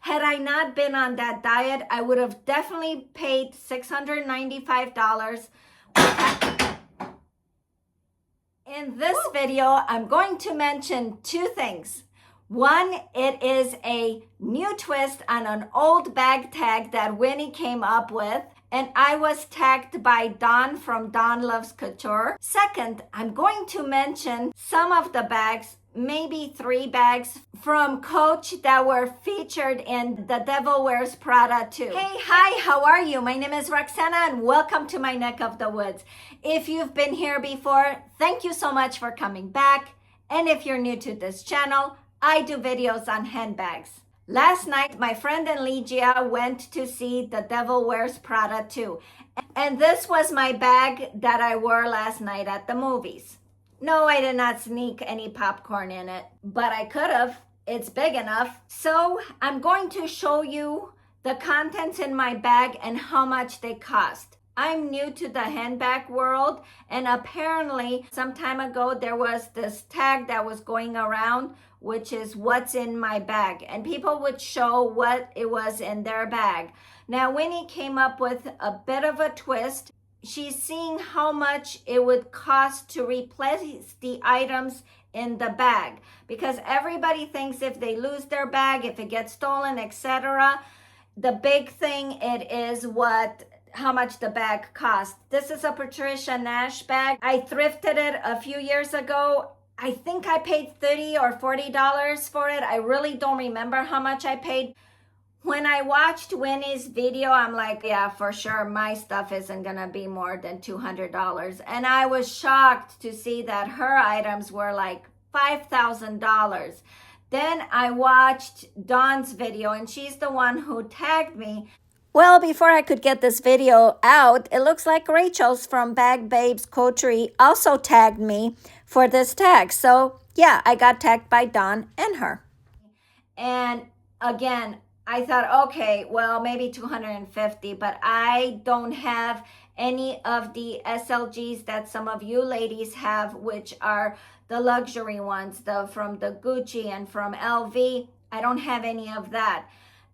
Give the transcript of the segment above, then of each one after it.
Had I not been on that diet, I would have definitely paid $695. In this video, I'm going to mention two things. One, it is a new twist on an old bag tag that Winnie came up with, and I was tagged by Dawn from Dawn Loves Couture. Second, I'm going to mention some of the bags, maybe 3 bags from Coach that were featured in The Devil Wears Prada too. Hey, hi, how are you? My name is Roxana and welcome to my neck of the woods. If you've been here before, thank you so much for coming back. And if you're new to this channel, I do videos on handbags. Last night, my friend and Ligia went to see The Devil Wears Prada too. And this was my bag that I wore last night at the movies. No, I did not sneak any popcorn in it, but I could have. It's big enough. So I'm going to show you the contents in my bag and how much they cost. I'm new to the handbag world, and apparently some time ago there was this tag that was going around, which is what's in my bag, and people would show what it was in their bag. Now Winnie came up with a bit of a twist. She's seeing how much it would cost to replace the items in the bag, because everybody thinks if they lose their bag, if it gets stolen, etc., the big thing it is how much the bag cost. This is a Patricia Nash bag. I thrifted it a few years ago. I think I paid $30 or $40 for it. I really don't remember how much I paid. When I watched Winnie's video, I'm like, yeah, for sure, my stuff isn't gonna be more than $200. And I was shocked to see that her items were like $5,000. Then I watched Dawn's video, and she's the one who tagged me. Well, before I could get this video out, it looks like Rachel's from Bag Babes Coterie also tagged me for this tag. So yeah, I got tagged by Dawn and her. And again, I thought, okay, well, maybe 250, but I don't have any of the SLGs that some of you ladies have, which are the luxury ones, from the Gucci and from LV. I don't have any of that.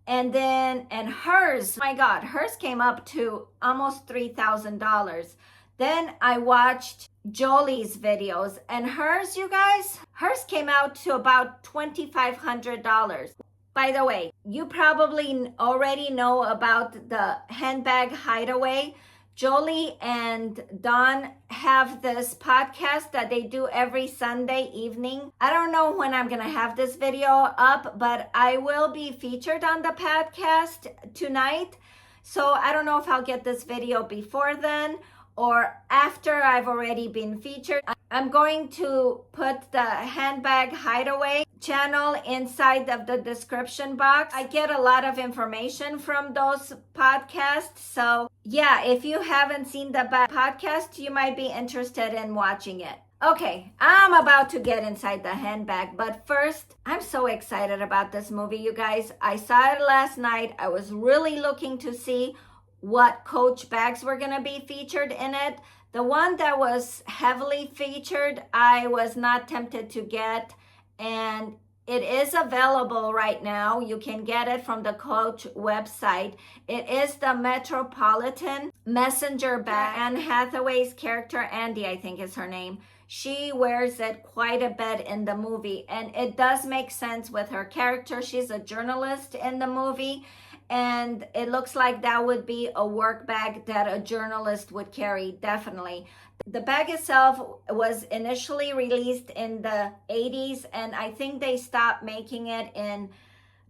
And hers, my God, hers came up to almost $3,000. Then I watched Jolie's videos, and hers, you guys, hers came out to about $2,500. By the way, you probably already know about the Handbag Hideaway. Jolie and Dawn have this podcast that they do every Sunday evening. I don't know when I'm gonna have this video up, but I will be featured on the podcast tonight. So I don't know if I'll get this video before then or after I've already been featured. I'm going to put the Handbag Hideaway channel inside of the description box. I get a lot of information from those podcasts. So yeah, if you haven't seen the podcast, you might be interested in watching it. Okay, I'm about to get inside the handbag, but first, I'm so excited about this movie, you guys. I saw it last night. I was really looking to see what Coach bags were gonna be featured in it. The one that was heavily featured, I was not tempted to get, and it is available right now. You can get it from the Coach website. It is the Metropolitan Messenger bag. Anne Hathaway's character, Andy, I think is her name. She wears it quite a bit in the movie, and it does make sense with her character. She's a journalist in the movie, and it looks like that would be a work bag that a journalist would carry, definitely. The bag itself was initially released in the 80s, and I think they stopped making it in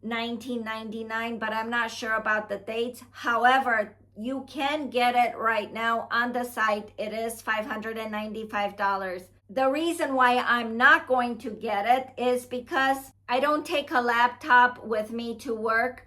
1999, but I'm not sure about the dates. However, you can get it right now on the site. It is $595. The reason why I'm not going to get it is because I don't take a laptop with me to work.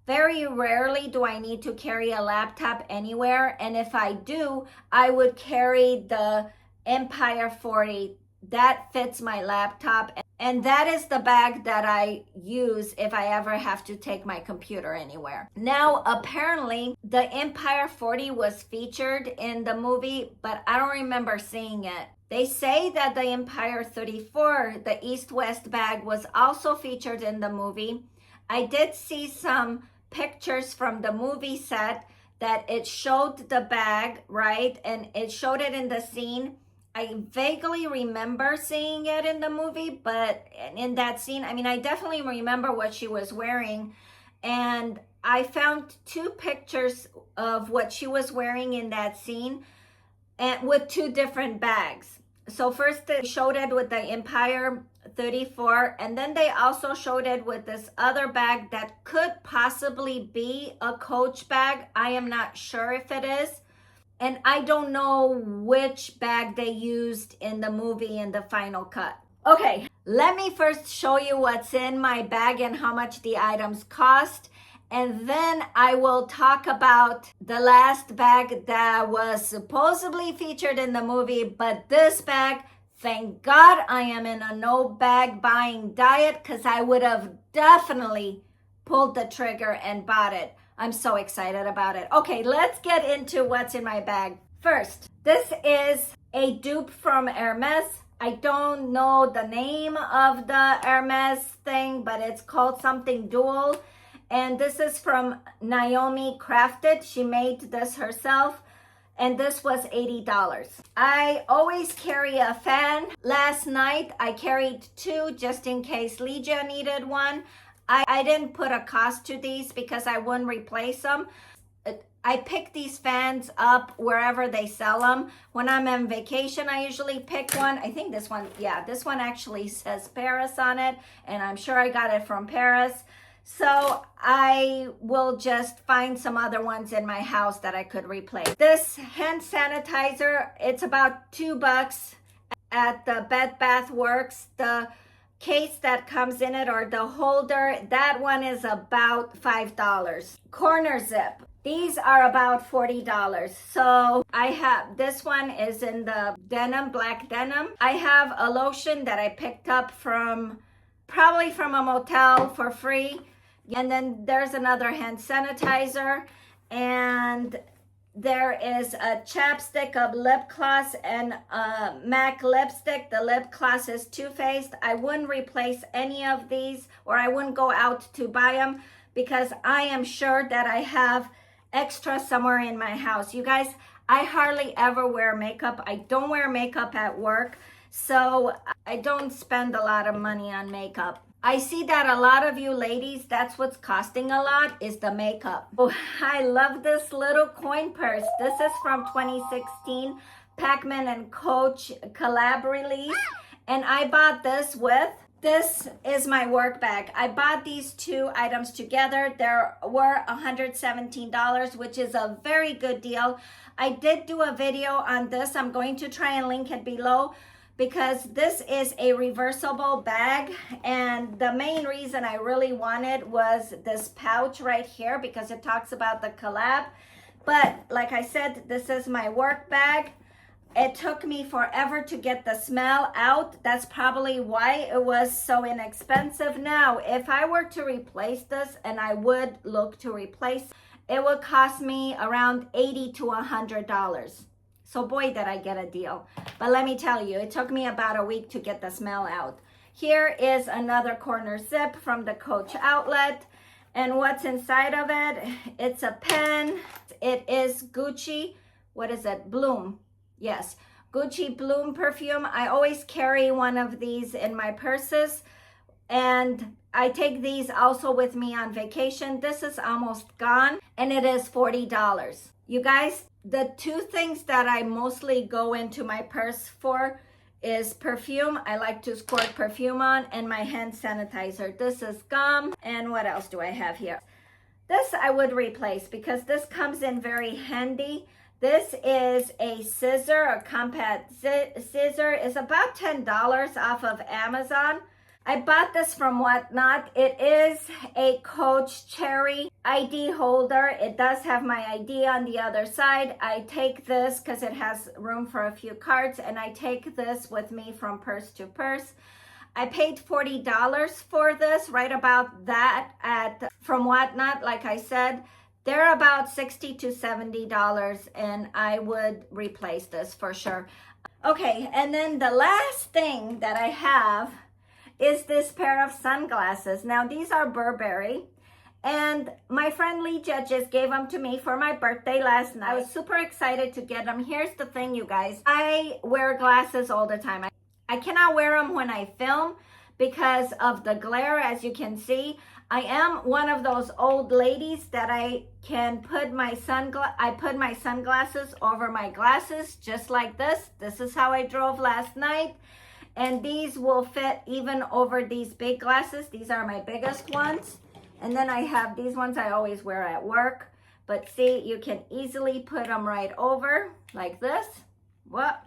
Very rarely do I need to carry a laptop anywhere, and if I do, I would carry the Empire 40. That fits my laptop, and that is the bag that I use if I ever have to take my computer anywhere. Now, apparently, the Empire 40 was featured in the movie, but I don't remember seeing it. They say that the Empire 34, the East-West bag, was also featured in the movie. I did see some pictures from the movie set that it showed the bag, right? And it showed it in the scene. I vaguely remember seeing it in the movie, but in that scene, I mean, I definitely remember what she was wearing. And I found two pictures of what she was wearing in that scene and with two different bags. So first they showed it with the Empire 34, and then they also showed it with this other bag that could possibly be a Coach bag. I am not sure if it is. And I don't know which bag they used in the movie in the final cut. Okay, let me first show you what's in my bag and how much the items cost. And then I will talk about the last bag that was supposedly featured in the movie. But this bag, thank God I am in a no bag buying diet, because I would have definitely pulled the trigger and bought it. I'm so excited about it. Okay, let's get into what's in my bag. First, this is a dupe from Hermes. I don't know the name of the Hermes thing, but it's called something dual. And this is from Naomi Crafted. She made this herself. And this was $80. I always carry a fan. Last night, I carried two just in case Lygia needed one. I didn't put a cost to these because I wouldn't replace them. I pick these fans up wherever they sell them. When I'm on vacation, I usually pick one. I think this one, yeah, this one actually says Paris on it, and I'm sure I got it from Paris. So I will just find some other ones in my house that I could replace. This hand sanitizer, it's about $2 at the Bed Bath Works. The case that comes in it, or the holder, that one is about $5. Corner zip, these are about $40. So I have, this one is in the denim, black denim. I have a lotion that I picked up from, probably from a motel for free. And then there's another hand sanitizer, and there is a chapstick of lip gloss and a MAC lipstick. The lip gloss is Too Faced. I wouldn't replace any of these, or I wouldn't go out to buy them, because I am sure that I have extra somewhere in my house. You guys, I hardly ever wear makeup. I don't wear makeup at work, so I don't spend a lot of money on makeup. I see that a lot of you ladies, that's what's costing a lot, is the makeup. Oh, I love this little coin purse. This is from 2016, Pac-Man and Coach collab release. And I bought this with, this is my work bag. I bought these two items together. There were $117, which is a very good deal. I did do a video on this. I'm going to try and link it below, because this is a reversible bag, and the main reason I really wanted was this pouch right here, because it talks about the collab. But like I said, this is my work bag. It took me forever to get the smell out. That's probably why it was so inexpensive. Now, if I were to replace this, and I would look to replace, it would cost me around $80 to $100. So boy, did I get a deal. But let me tell you, it took me about a week to get the smell out. Here is another corner zip from the Coach outlet. And what's inside of it? It's a pen. It is Gucci. What is it? Bloom. Yes, Gucci Bloom perfume. I always carry one of these in my purses. And I take these also with me on vacation. This is almost gone, and it is $40. You guys, the two things that I mostly go into my purse for is perfume. I like to squirt perfume on, and my hand sanitizer. This is gum. And what else do I have here? This I would replace, because this comes in very handy. This is a scissor, a compact scissor. It's about $10 off of Amazon. I bought this from Whatnot. It is a Coach Cherry ID holder. It does have my ID on the other side. I take this because it has room for a few cards, and I take this with me from purse to purse. I paid $40 for this, right about that from Whatnot. Like I said, they're about $60 to $70, and I would replace this for sure. Okay, and then the last thing that I have is this pair of sunglasses. Now, these are Burberry. And my friend Legia just gave them to me for my birthday last night. I was super excited to get them. Here's the thing, you guys. I wear glasses all the time. I cannot wear them when I film because of the glare, as you can see. I am one of those old ladies that I put my sunglasses over my glasses just like this. This is how I drove last night. And these will fit even over these big glasses. These are my biggest ones. And then I have these ones I always wear at work. But see, you can easily put them right over like this. What?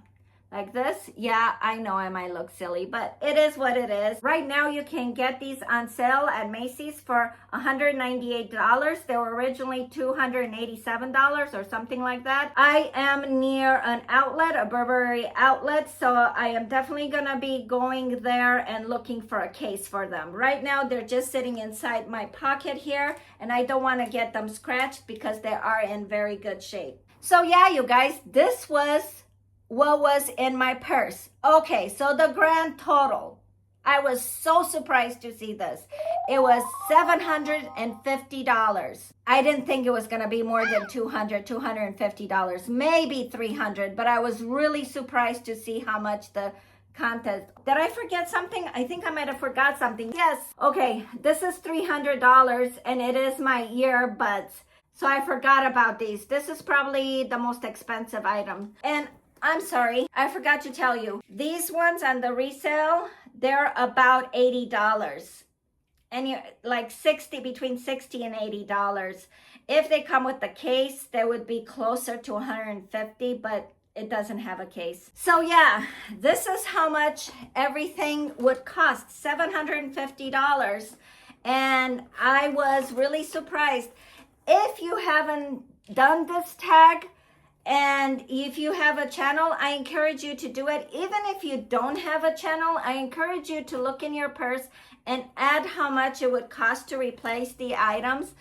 Like this. Yeah, I know I might look silly, but it is what it is. Right now, you can get these on sale at Macy's for $198. They were originally $287 or something like that. I am near an outlet, a Burberry outlet, so I am definitely gonna be going there and looking for a case for them. Right now, they're just sitting inside my pocket here, and I don't wanna get them scratched because they are in very good shape. So yeah, you guys, this was what was in my purse. Okay, so the grand total, I was so surprised to see this. It was $750. I didn't think it was gonna be more than $250, maybe $300, but I was really surprised to see how much the contest. Did I forget something? I think I might have forgot something. Yes, okay, this is $300 and it is my earbuds. So I forgot about these. This is probably the most expensive item. And I'm sorry, I forgot to tell you. These ones on the resale, they're about $80. And you're like between $60 and $80. If they come with the case, they would be closer to $150, but it doesn't have a case. So yeah, this is how much everything would cost, $750. And I was really surprised. If you haven't done this tag, and if you have a channel, I encourage you to do it. Even if you don't have a channel, I encourage you to look in your purse and add how much it would cost to replace the items.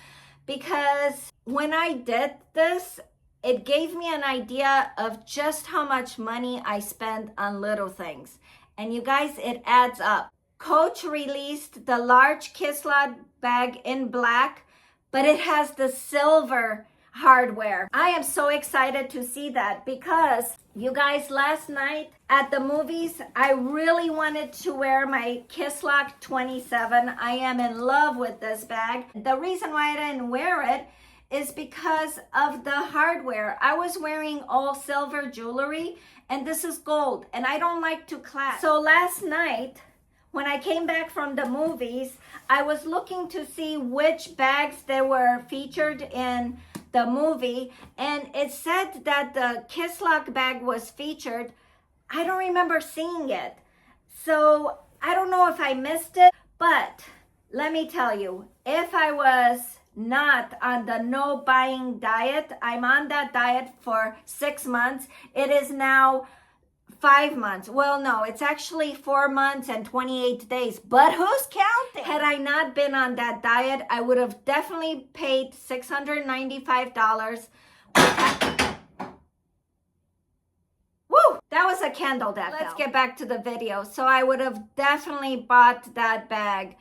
Because when I did this, it gave me an idea of just how much money I spend on little things. And you guys, it adds up. Coach released the large Kisslot bag in black, but it has the silver hardware. I am so excited to see that because you guys, last night at the movies, I really wanted to wear my Kisslot 27. I am in love with this bag. The reason why I didn't wear it is because of the hardware. I was wearing all silver jewelry and this is gold and I don't like to clasp. So last night, when I came back from the movies, I was looking to see which bags they were featured in the movie, and it said that the Kisslot bag was featured. I don't remember seeing it. So I don't know if I missed it, but let me tell you, if I was not on the no buying diet, I'm on that diet for 6 months. It is now 5 months. Well, no, it's actually 4 months and 28 days, but who's counting? Had I not been on that diet, I would have definitely paid $695. Woo! That was a candle that fell. Let's get back to the video. So I would have definitely bought that bag.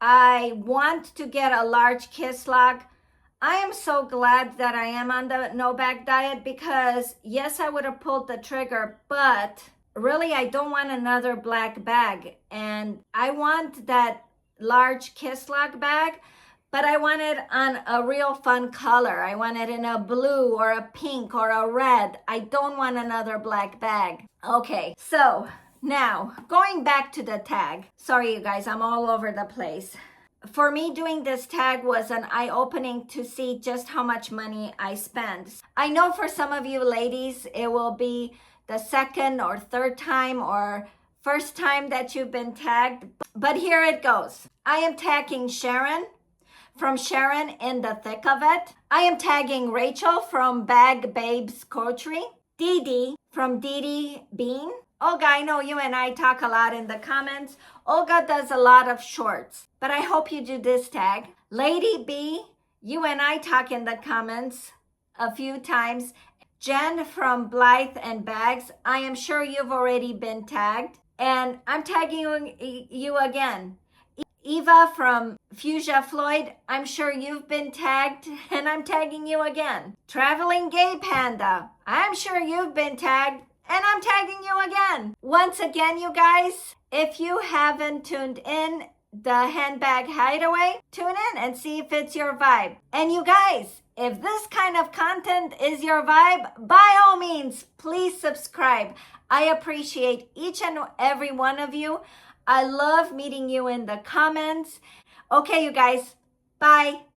I want to get a large Kisslot. I am so glad that I am on the no bag diet because yes, I would have pulled the trigger, but really I don't want another black bag. And I want that large Kisslot bag, but I want it on a real fun color. I want it in a blue or a pink or a red. I don't want another black bag. Okay, so now going back to the tag. Sorry, you guys, I'm all over the place. For me, doing this tag was an eye-opening to see just how much money I spend. I know for some of you ladies, it will be the second or third time or first time that you've been tagged, but here it goes. I am tagging Sharon from Sharon in the Thick of It. I am tagging Rachel from Bag Babes Coterie, Dee Dee from Dee Dee Bean. Olga, I know you and I talk a lot in the comments. Olga does a lot of shorts, but I hope you do this tag. Lady B, you and I talk in the comments a few times. Jen from Blythe and Bags, I am sure you've already been tagged. And I'm tagging you again. Eva from Fuchsia Floyd, I'm sure you've been tagged, and I'm tagging you again. Traveling Gay Panda, I'm sure you've been tagged, and I'm tagging you again. Once again, you guys, if you haven't tuned in the Handbag Hideaway, tune in and see if it's your vibe. And you guys, if this kind of content is your vibe, by all means, please subscribe. I appreciate each and every one of you. I love meeting you in the comments. Okay, you guys, bye.